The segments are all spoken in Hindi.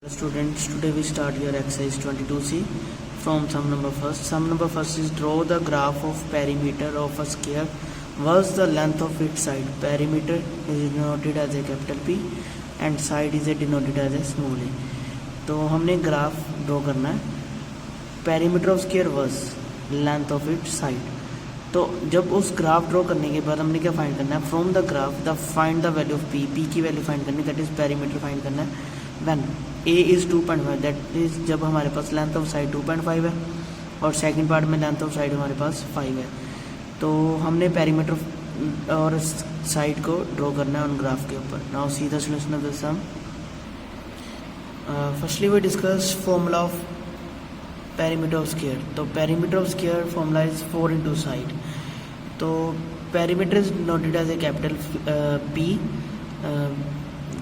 Students, today we start your exercise 22C from sum number first. Sum number first is draw the graph of perimeter of a square. What's the length of its side? Perimeter is denoted as a capital P and side is denoted as a small a. तो हमने ग्राफ ड्रॉ करना है. Perimeter of square versus length of its side. तो जब उस ग्राफ ड्रॉ करने के बाद हमने क्या फाइंड करना है? From the graph the find the value of P की वैल्यू फाइंड करनी है, दैट इज पेरीमीटर फाइंड करना है. When A is 2.5, that is जब हमारे पास लेंथ ऑफ साइड 2.5 है और सेकंड पार्ट में लेंथ ऑफ साइड हमारे पास 5 है. तो हमने पेरीमीटर और साइड को ड्रॉ करना है उन ग्राफ के ऊपर. Now see the solution of the sum. Firstly we discuss formula of perimeter of square. तो perimeter of square formula is 4 into side. तो perimeter is noted as a capital P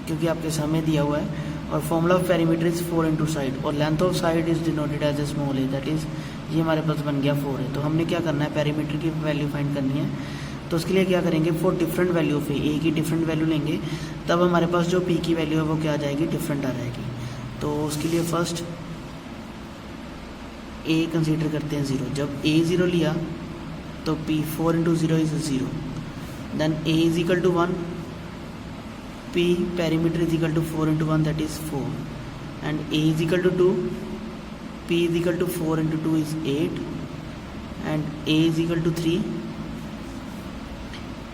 क्योंकि आपके सामने दिया हुआ है, और formula of perimeter is 4 into side, और length of side is denoted as a small a, that is ये हमारे पास बन गया 4 है. तो हमने क्या करना है? पेरीमीटर की वैल्यू फाइंड करनी है. तो उसके लिए क्या करेंगे? फॉर डिफरेंट वैल्यू ऑफ ए की डिफरेंट वैल्यू लेंगे, तब हमारे पास जो पी की वैल्यू है वो क्या आ जाएगी? डिफरेंट आ जाएगी. तो उसके लिए फर्स्ट ए कंसीडर करते हैं 0. जब ए 0 लिया तो P 4 into 0 is 0. Then A is equal to 1, P perimeter is equal to 4 into 1, that is 4, and A is equal to 2, P is equal to 4 into 2 is 8, and A is equal to 3,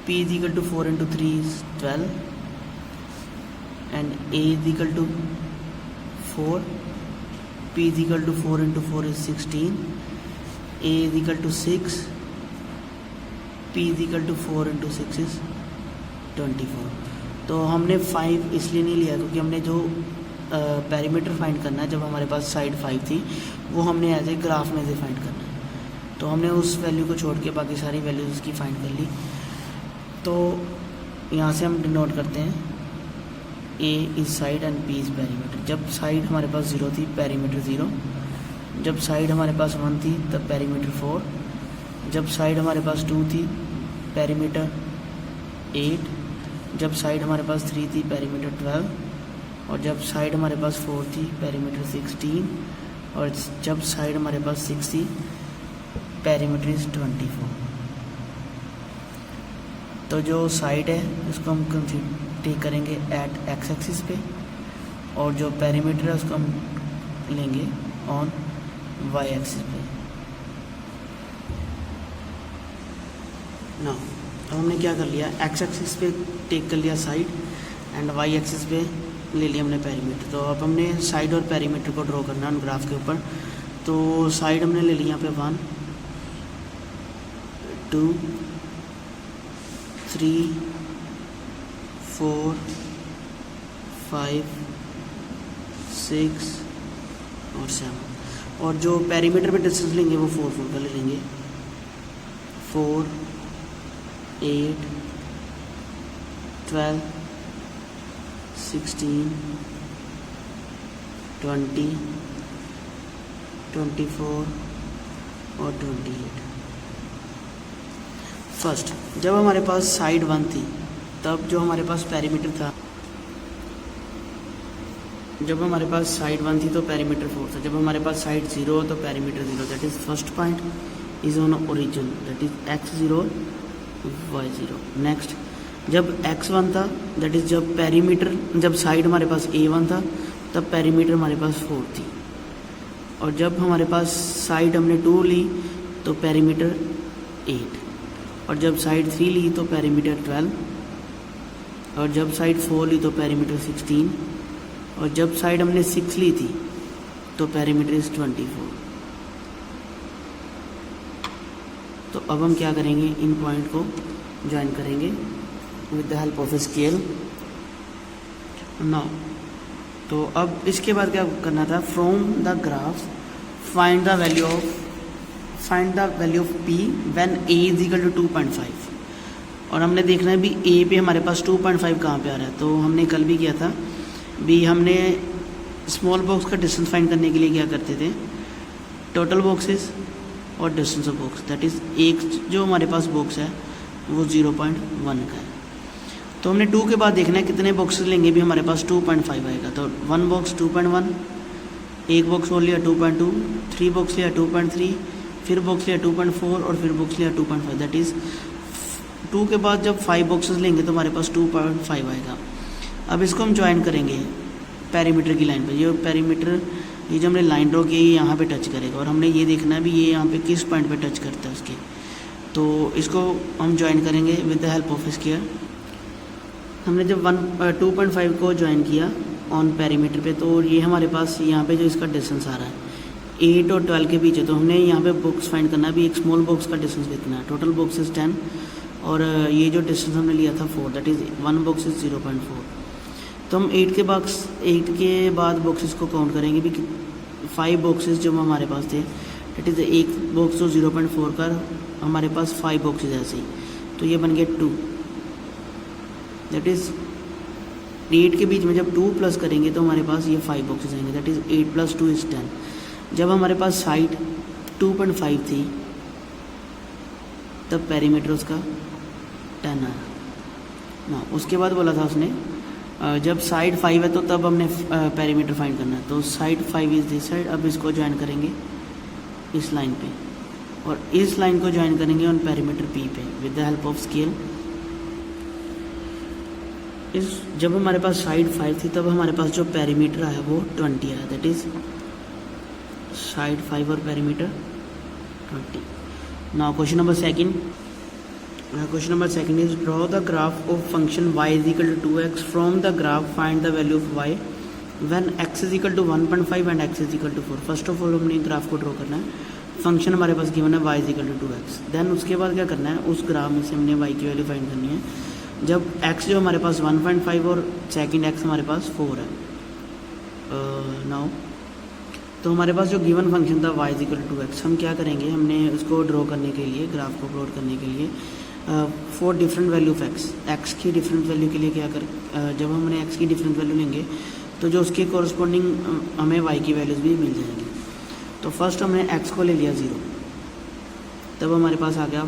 P is equal to 4 into 3 is 12, and A is equal to 4, P is equal to 4 into 4 is 16, A is equal to 6, P is equal to 4 into 6 is 24. तो हमने 5 इसलिए नहीं लिया क्योंकि हमने जो पेरीमीटर फाइंड करना है, जब हमारे पास साइड 5 थी, वो हमने एज ए ग्राफ में से फाइंड करना है. तो हमने उस वैल्यू को छोड़ के बाकी सारी वैल्यूज इसकी फाइंड कर ली. तो यहाँ से हम डिनोट करते हैं A is side and P is perimeter. जब साइड हमारे पास 0 थी, पेरीमीटर 0. जब साइड हमारे पास 1 थी, तब पेरीमीटर 4. जब साइड हमारे पास 2 थी, पेरीमीटर 8. जब साइड हमारे पास 3 थी, पेरीमीटर 12. और जब साइड हमारे पास 4 थी, पेरीमीटर 16. और जब साइड हमारे पास 6 थी, पेरीमीटर इज 24. तो जो साइड है उसको हम टेक करेंगे एट एक्स एक्सिस पे, और जो पेरीमीटर है उसको हम लेंगे ऑन वाई एक्सिस पे. ना तो हमने क्या कर लिया? एक्स एक्सिस पे टेक कर लिया साइड, एंड वाई एक्सिस पे ले लिया हमने पेरीमीटर. तो अब हमने साइड और पेरीमीटर को ड्रॉ करना है ग्राफ के ऊपर. तो साइड हमने ले लिया यहाँ पे 1 2 3 4 5 6 और 7. और जो पेरीमीटर पे डिस्टेंस लेंगे वो 4 का ले लेंगे. 4 8 12 16 20 24 और 28. फर्स्ट जब हमारे पास साइड 1 थी, तब जो हमारे पास पेरीमीटर था, जब हमारे पास साइड 1 थी तो पेरीमीटर 4 था. जब हमारे पास साइड 0 तो perimeter 0. That is first point is on origin, that is x0 y0. Next जब x1 था, दैट इज जब साइड हमारे पास a1 था, तब पेरीमीटर हमारे पास 4 थी. और जब हमारे पास साइड हमने 2 ली तो पेरीमीटर 8. और जब साइड 3 ली तो पेरीमीटर 12. और जब साइड 4 ली तो पेरीमीटर 16. और जब साइड हमने 6 ली थी तो पेरीमीटर इज 24. तो अब हम क्या करेंगे? इन पॉइंट को ज्वाइन करेंगे with the help of a scale. Now तो अब इसके बाद क्या करना था? From the graph find the value of P when A is equal to 2.5. और हमने देखना है भी ए पे हमारे पास 2.5 कहाँ पे आ रहा है. तो हमने कल भी किया था भी, हमने स्मॉल बॉक्स का डिस्टेंस फाइंड करने के लिए क्या करते थे? टोटल बॉक्सेस और distance of box, that is एक जो हमारे पास बॉक्स है वो 0.1 का है. तो हमने 2 के बाद देखना है कितने बॉक्सेस लेंगे भी हमारे पास 2.5 आएगा। तो 1 बॉक्स 2.1, एक बॉक्स और लिया 2.2, 3 बॉक्स लिया 2.3, फिर बॉक्स लिया 2.4 और फिर बॉक्स लिया 2.5। दैट इज़ 2 के बाद जब 5 बॉक्सेस लेंगे तो हमारे पास 2.5 आएगा। अब इसको हम ज्वाइन करेंगे पेरीमीटर की लाइन पे। ये पेरीमीटर, ये जो हमने लाइन ड्रॉ की है यहाँ पे टच करेगा और हमने ये देखना है भी ये यहाँ पे किस पॉइंट पे टच करता है उसके। तो इसको हम ज्वाइन करेंगे with the help of square. हमने जब 2.5 को ज्वाइन किया ऑन पेरीमीटर पे, तो ये हमारे पास यहाँ पे जो इसका डिस्टेंस आ रहा है 8 और 12 के बीच है। तो हमने यहाँ पे बॉक्स फाइंड करना है, भी एक स्मॉल बॉक्स का डिस्टेंस देखना है। टोटल बॉक्स इज 10 और ये जो डिस्टेंस हमने लिया था 4, दैट इज़ 1 बॉक्स इज 0.4। तो हम 8 के बाद बॉक्सेस को काउंट करेंगे भी 5 बॉक्सेस जो हमारे पास थे, दैट इज़ एक बॉक्स जो 0.4 का, हमारे पास 5 बॉक्सेस ऐसे ही। तो ये बन गया 2, दैट इज़ 8 के बीच में जब 2 प्लस करेंगे तो हमारे पास ये 5 बॉक्सेस आएंगे, दैट इज़ 8 + 2 = 10। जब हमारे पास साइड 2.5 थी तब पेरीमीटर उसका 10 आया ना। उसके बाद बोला था उसने जब साइड 5 है तो तब हमने पेरीमीटर फाइंड करना है। तो साइड 5 इज़ दिस साइड। अब इसको ज्वाइन करेंगे इस लाइन पे और इस लाइन को ज्वाइन करेंगे ऑन पेरीमीटर P पे with the help of scale. जब हमारे पास साइड 5 थी तब हमारे पास जो पेरीमीटर आया वो 20 आया, दैट इज़ साइड 5 और perimeter 20। Now question number second. Question number second is draw the graph of function y is equal to 2x. From the graph find the value of y when x is equal to 1.5 and x is equal to 4. First of all हमने ग्राफ को ड्रॉ करना है। फंक्शन हमारे पास गिवन है y is equal to 2x। Then उसके बाद क्या करना है, उस ग्राफ में से हमने y की वैल्यू फाइंड करनी है। जब x जो हमारे पास 1.5 और सेकंड x हमारे पास 4 है। नाउ तो हमारे पास जो गिवन फंक्शन था y is equal to 2x, हम क्या करेंगे, हमने उसको ड्रॉ करने के लिए, ग्राफ को प्लॉट करने के लिए 4 डिफरेंट वैल्यू ऑफ x की डिफरेंट वैल्यू के लिए क्या जब हमने x की डिफरेंट वैल्यू लेंगे तो जो उसके कॉरस्पॉन्डिंग हमें y की वैल्यूज़ भी मिल जाएंगी। तो फर्स्ट हमने x को ले लिया 0, तब हमारे पास आ गया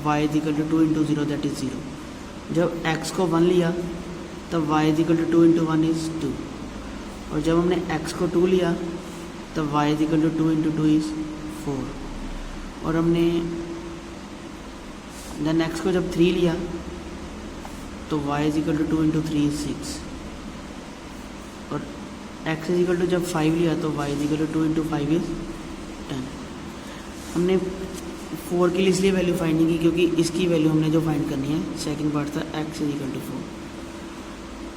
y is equal to 2 × 0 that is 0। जब x को 1 लिया तब y is equal to 2 × 1 is 2। और जब हमने x को 2 लिया तब y is equal to 2 × 2 is 4। और हमने देन x को जब 3 लिया तो y is equal to 2 × 3 is 6। और x is equal to जब 5 लिया तो y is equal to 2 × 5 is 10। हमने 4 के लिए इसलिए वैल्यू फाइंड नहीं की क्योंकि इसकी वैल्यू हमने जो फाइंड करनी है, सेकंड पार्ट था x is equal to 4।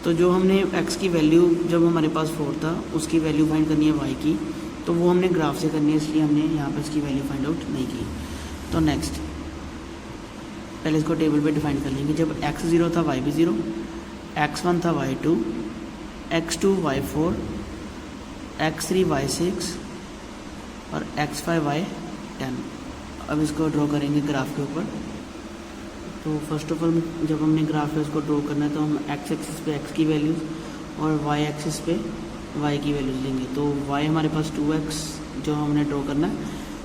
तो जो हमने x की वैल्यू जब हमारे पास 4 था उसकी वैल्यू फाइंड करनी है y की, तो वो हमने ग्राफ से करनी है, इसलिए हमने यहाँ पर इसकी वैल्यू फाइंड आउट नहीं की। तो नेक्स्ट पहले इसको टेबल पे डिफाइन कर लेंगे। जब x 0 था y भी 0, x1 था y 2, x2 y 4, x3 y 6 और x5 y 10। अब इसको ड्रॉ करेंगे ग्राफ के ऊपर। तो फर्स्ट ऑफ ऑल जब हमने ग्राफ पे इसको ड्रॉ करना है तो हम x एक्सिस पे x की वैल्यूज़ और y एक्सिस पे y की वैल्यूज़ लेंगे। तो y हमारे पास 2x जो हमने ड्रॉ करना है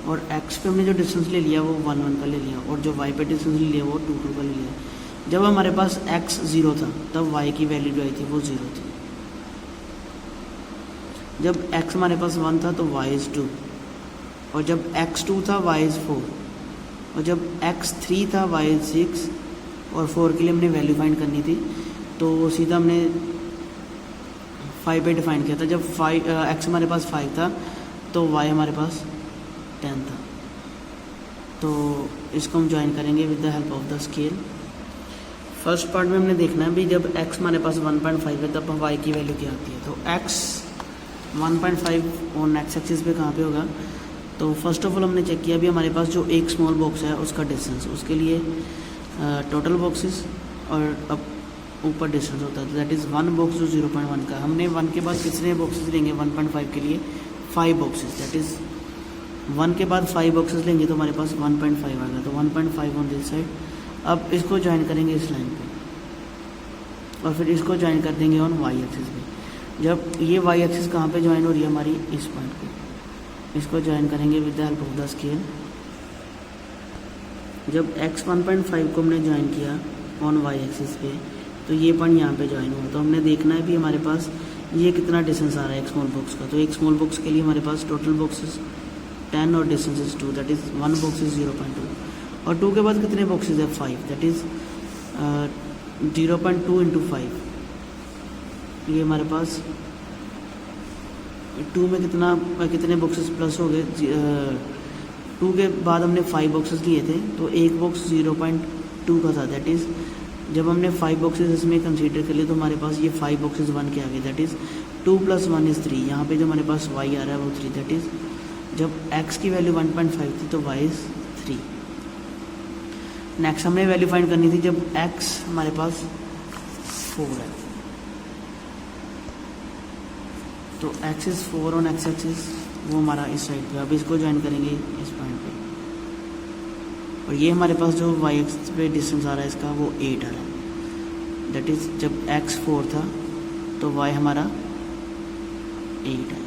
और x पे हमने जो डिस्टेंस ले लिया वो 1 1 का ले लिया और जो y पे डिस्टेंस ले लिया वो 2 2 का ले लिया। जब हमारे पास x 0 था तब y की वैल्यू जो आई थी वो 0 थी। जब x हमारे पास 1 था तो y इज़ 2 और जब x 2 था y इज़ 4 और जब x 3 था y इज़ 6 और 4 के लिए हमने वैल्यू फाइंड करनी थी तो सीधा हमने 5 पे डिफाइन किया था। जब x हमारे पास 5 था तो y हमारे पास 10 था। तो इसको हम ज्वाइन करेंगे with the help of the scale. First part में हमने देखना है भी जब x हमारे पास 1.5 है तब y की वैल्यू क्या आती है। तो x 1.5 ऑन x एक्सिस पे कहाँ पे होगा। तो फर्स्ट ऑफ ऑल हमने चेक किया भी हमारे पास जो एक स्मॉल बॉक्स है उसका डिस्टेंस, उसके लिए टोटल बॉक्सेस और अब ऊपर डिस्टेंस होता है, दैट इज़ 1 बॉक्स जो 0.1 का। हमने 1 के बाद कितने बॉक्सेस लेंगे 1.5 के लिए 5 बॉक्सेस, दैट इज़ 1 के बाद 5 बॉक्सेस लेंगे तो हमारे पास 1.5 आएगा। तो 1.5 ऑन दिस साइड। अब इसको ज्वाइन करेंगे इस लाइन पे और फिर इसको ज्वाइन कर देंगे ऑन y एक्सिस पे। जब ये y एक्सिस कहाँ पे ज्वाइन हो रही है हमारी, इस पॉइंट पे, इसको ज्वाइन करेंगे with the help of the scale. जब x 1.5 को हमने ज्वाइन किया ऑन y एक्सिस पे तो ये पॉइंट यहाँ पे ज्वाइन हुआ। तो हमने देखना है भी हमारे पास ये कितना डिस्टेंस आ रहा है एक स्मॉल बॉक्स का। तो एक स्मॉल बॉक्स के लिए हमारे पास टोटल बॉक्सेस 10 और distance is 2, that is 1 box is 0.2 और 2 के बाद कितने बॉक्सेस है 5, दैट इज़ 0.2 इंटू 5। ये हमारे पास 2 में कितने बॉक्सेस प्लस हो गए, 2 के बाद हमने 5 बॉक्सेस लिए थे तो एक बॉक्स 0.2 का था, दैट इज़ जब हमने 5 बॉक्सेस इसमें कंसीडर कर लिए तो हमारे पास ये 5 बॉक्सेस 1 के आ गए, दैट इज़ 2 + 1 इज़ 3। यहाँ पे जो हमारे पास y आ रहा है वो 3, दैट इज़ जब x की वैल्यू 1.5 थी तो y इज़ 3। नेक्स्ट हमने वैल्यू फाइंड करनी थी जब x हमारे पास 4 है, तो x इज़ 4 और x एक्सिस वो हमारा इस साइड पे। अब इसको ज्वाइन करेंगे इस पॉइंट पे और ये हमारे पास जो y एक्सिस पे डिस्टेंस आ रहा है इसका वो 8 आ रहा है, दैट इज़ जब x 4 था तो y हमारा 8 है।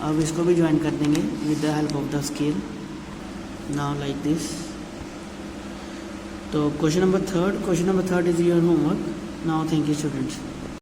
अब इसको भी ज्वाइन कर देंगे with the help of the scale, now like this. तो question number third is your homework now. Thank you students.